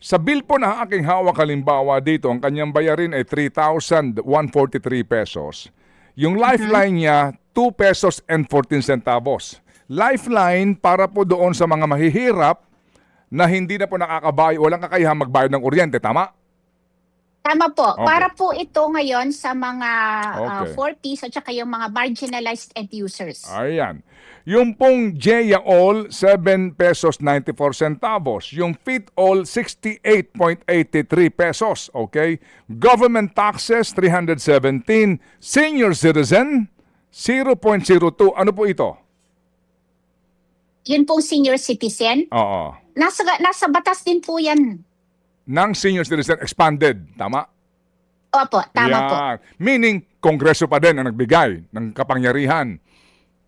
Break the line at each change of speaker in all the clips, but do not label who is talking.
Sa bill po na aking hawak halimbawa dito, ang kanyang bayarin ay 3,143 pesos. Yung lifeline niya, 2 pesos and 14 centavos. Lifeline para po doon sa mga mahihirap na hindi na po nakakabayad, walang kakayahang magbayad ng kuryente, tama?
Tama po.
Okay.
Para po ito ngayon sa mga
Okay.
4Ps at saka yung mga marginalized end users.
Ayan. Yung pong Jeya All, 7 pesos 94 centavos. Yung Fit All, 68.83 pesos. Okay? Government taxes, 317. Senior citizen, 0.02. Ano po ito?
Yun pong senior citizen.
Oo.
Nasa batas din po yan.
Ng senior citizen expanded. Tama?
Opo, tama po.
Yan. Meaning, Kongreso pa din ang nagbigay ng kapangyarihan.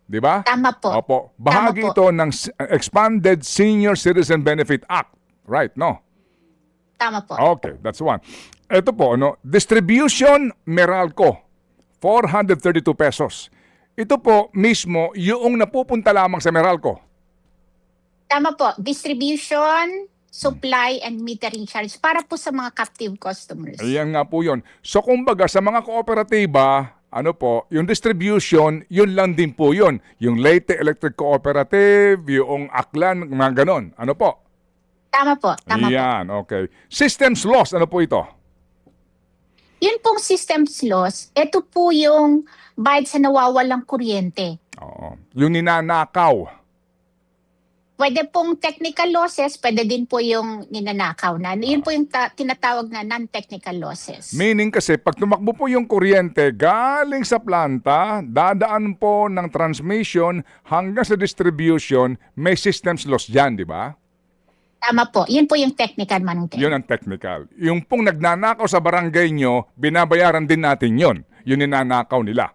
Di ba?
Tama po.
Opo. Bahagi
Tama po.
ito ng Expanded Senior Citizen Benefit Act. Right, no?
Tama po.
Okay, that's one. Ito po, no? Distribution Meralco, 432 pesos. Ito po mismo yung napupunta lamang sa Meralco.
Tama po. Distribution, supply, and metering charge para po sa mga captive customers.
Ayan nga po yun. So kumbaga sa mga kooperatiba, ano po, yung distribution, yun lang din po yun. Yung Leyte Electric Cooperative, yung Aklan, mga ganon. Ano po?
Tama po. Tama po.
Yan, okay. Systems loss, ano po ito?
Yun pong systems loss, ito po yung bayad sa nawawalang kuryente.
Oo. Yung ninanakaw.
Pwede pong technical losses, pwede din po yung ninanakaw na. Yun po yung tinatawag na non-technical losses.
Meaning kasi pag tumakbo po yung kuryente galing sa planta, dadaan po ng transmission hanggang sa distribution, may systems loss dyan, di ba?
Tama po. Yun po yung technical manungkin.
Yun ang technical. Yung pong nagnanakaw sa barangay nyo, binabayaran din natin yun. Yun ninanakaw nila.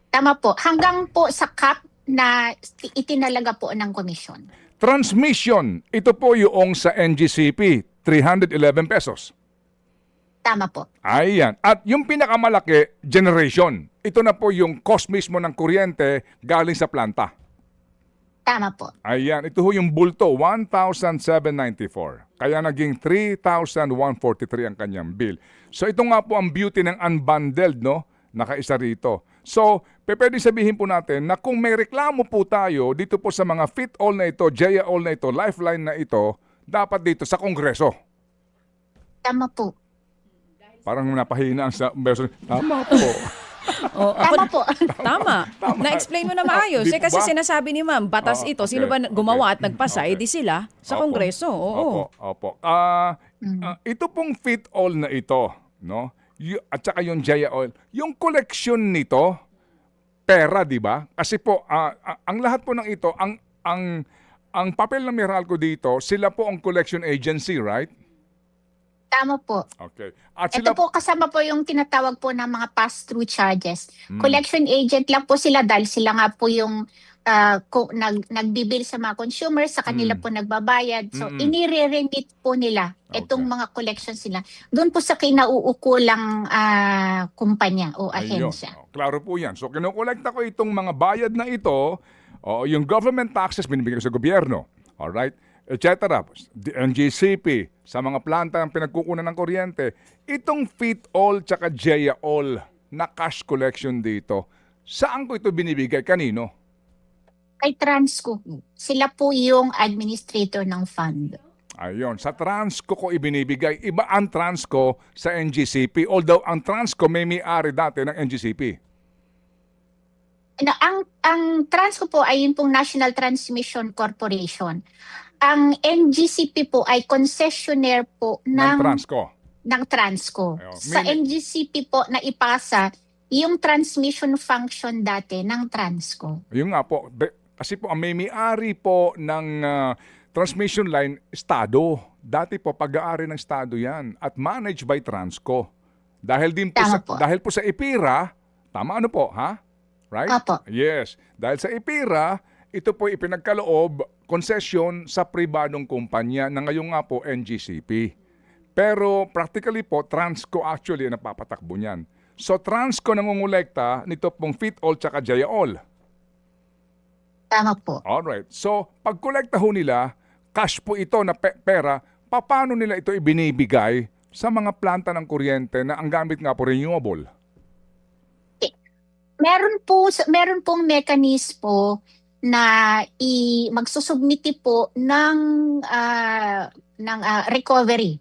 Tama po. Hanggang po sa cap na itinalaga po ng komisyon.
Transmission, ito po yung sa NGCP, 311 pesos.
Tama po.
Ayan. At yung pinakamalaki, generation. Ito na po yung cost mismo ng kuryente galing sa planta.
Tama po.
Ayan. Ito ho yung bulto, 1,794. Kaya naging 3,143 ang kanyang bill. So ito nga po ang beauty ng unbundled, no? Nakaisa rito. So, pwede sabihin po natin na kung may reklamo po tayo dito po sa mga Fit All na ito, Jeya All na ito, Lifeline na ito, dapat dito sa Kongreso.
Tama po.
Parang napahina ang sa version. Tama po.
Tama po.
Tama. Na-explain mo na maayos.
Di
Kasi
ba?
sinasabi ni ma'am, batas
Oo,
ito.
okay,
Sino ba gumawa at
okay.
nagpasa?
Okay.
Edi sila sa
Opo.
Kongreso. Oo.
Opo. Ito pong Fit All na ito, no? At saka yung Jeya Oil, yung collection nito, pera, di ba? Kasi po, ang lahat po ng ito, ang papel ng Meralco dito, sila po ang collection agency, right?
Tama po.
Okay. At
Ito
sila
po kasama po yung tinatawag po ng mga pass-through charges. Collection agent lang po sila dahil sila nga po yung nagbibil sa mga consumers, sa kanila po nagbabayad. So, inire-remit po nila itong
Okay.
mga collections nila. Doon po sa kinauukulang kumpanya o
ayun.
ahensya.
Klaro po yan. So, kinukolekta ko itong mga bayad na ito, yung government taxes binibigay ko sa gobyerno. Alright? Etc. The NGCP, sa mga planta ng pinagkukunan ng kuryente. Itong Fit All tsaka Jeya All na cash collection dito, saan ko ito binibigay? Kanino?
Kay Transco, sila po yung administrator ng fund.
Ayun, sa Transco ko ibinibigay. Iba ang Transco sa NGCP. Although ang Transco may-ari dati ng NGCP.
Ang Transco po ay yun pong National Transmission Corporation. Ang NGCP po ay concessionaire po
Ng Transco.
ng Transco.
Ayun.
Sa NGCP po na ipasa yung transmission function dati ng Transco.
Yung nga po, kasi po ang may-ari po ng transmission line, Estado. Dati po pag-aari ng Estado yan at managed by Transco. Dahil din po
Tama
sa,
po.
dahil po sa IPIRA, tama ano po, ha? Right?
Opo.
Yes. Dahil sa IPIRA, ito po ipinagkaloob, konsesyon sa pribadong kumpanya na ngayon nga po NGCP. Pero practically po, Transco actually ang napapatakbo niyan. So Transco nangungulekta nito pong Fit All tsaka Jeya All.
Tama po.
Alright. So pag kolekta ho nila, cash po ito na pera paano nila ito ibinibigay sa mga planta ng kuryente na ang gamit nga po renewable?
Meron pong mekanismo na magsusubmiti po ng recovery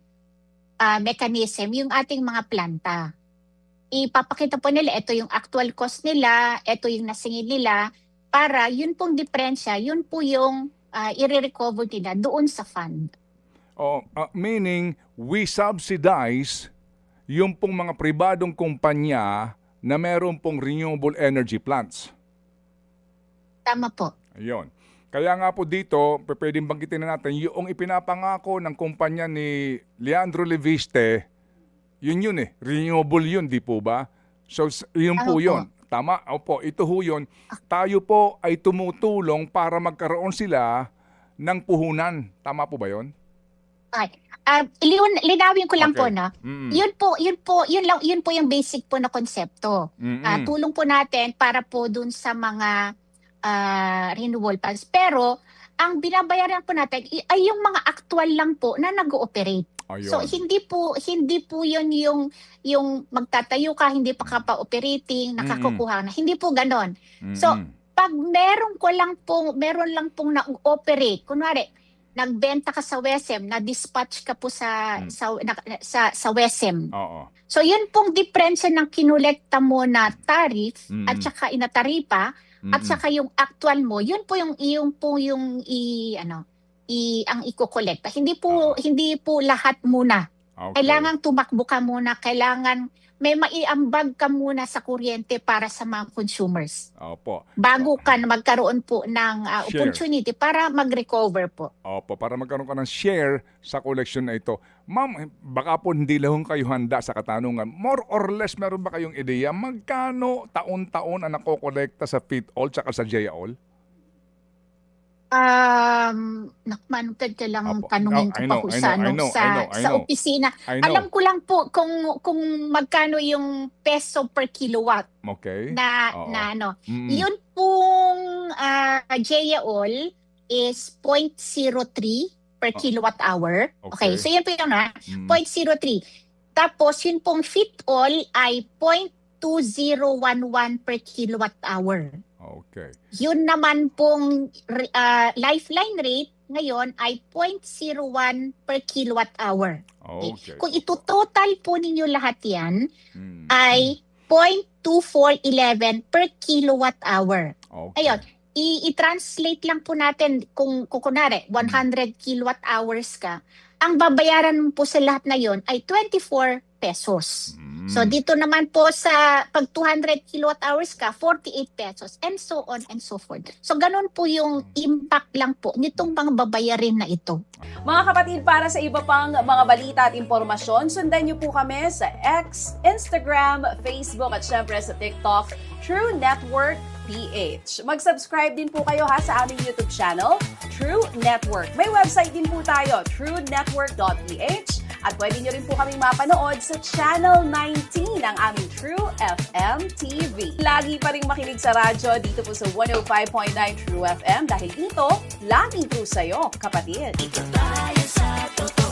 mechanism yung ating mga planta. Ipapakita po nila ito yung actual cost nila, ito yung nasingil nila, para yun pong diferensya, yun po yung i-recover nila doon sa fund.
Meaning, we subsidize yung pong mga pribadong kumpanya na meron pong renewable energy plants.
Tama po.
Ayun. Kaya nga po dito, pwedeng banggitin na natin, yung ipinapangako ng kumpanya ni Leandro Leviste, yun renewable yun, di po ba? So, yun po yun. Tama? Opo, ito ho yun. Tayo po ay tumutulong para magkaroon sila ng puhunan. Tama po ba yun?
Okay. Linawin ko lang
Okay.
po, no? Yun po yung basic po na konsepto. Tulong po natin para po dun sa mga renewable funds. Pero ang binabayaran po natin ay yung mga actual lang po na nag-ooperate.
Ayun.
So hindi po yun yung magtatayo ka, hindi pa ka pa operating, nakakukuha na. Hindi po ganon. So pag meron lang pong na-operate, kunwari nagbenta ka sa WESM, na-dispatch ka po sa WESM.
Oo.
So yun pong diferensya ng kinolekta mo na tariff at saka inataripa at saka yung actual mo, yun po yung ang iko-kolekta. Hindi po lahat muna.
Okay.
Kailangan tumakbo ka muna, kailangan may maiambag ka muna sa kuryente para sa mga consumers.
Opo.
Bago ka na magkaroon po ng
Share.
opportunity para mag-recover po.
Opo, para magkaroon ka ng share sa collection na ito. Ma'am, baka po hindi lang kayo handa sa katanungan. More or less, meron ba kayong ideya? Magkano taon-taon ang nakokolekta sa FIT-all tsaka sa JAOL?
Nakmanutad ka lang
Opo.
tanungin ko
I
pa
know,
kung
I
sa,
know, I know.
opisina.
I know.
Alam ko lang po kung magkano yung peso per kilowatt
Okay. Oo.
na ano.
Mm.
Yun pong JAOL is 0.03 per kilowatt hour.
Okay.
Okay, so yun po yung 0.03.
Mm.
Tapos yun pong FIT-all ay 0.2011 per kilowatt hour.
Okay.
Yun naman pong lifeline rate ngayon ay 0.01 per kilowatt hour.
Okay.
Kung ito-total po ninyo lahat yan,
Mm.
ay 0.2411 per kilowatt hour.
Okay.
Ayun, i-translate lang po natin kung kunwari 100 kilowatt hours ka, ang babayaran mo po sa lahat na yon ay 24 pesos. So dito naman po sa pag 200 kilowatt hours ka, 48 pesos and so on and so forth. So ganun po yung impact lang po nitong mga babayarin na ito.
Mga kapatid, para sa iba pang mga balita at impormasyon, sundan niyo po kami sa X, Instagram, Facebook at syempre sa TikTok, True Network PH. Mag-subscribe din po kayo sa aming YouTube channel, True Network. May website din po tayo, truenetwork.ph, at pwede nyo rin po kaming mapanood sa Channel 19 ng aming True FM TV. Lagi pa rin makinig sa radyo dito po sa 105.9 True FM dahil dito, laging true sa'yo, kapatid.
Dito tayo sa totoo.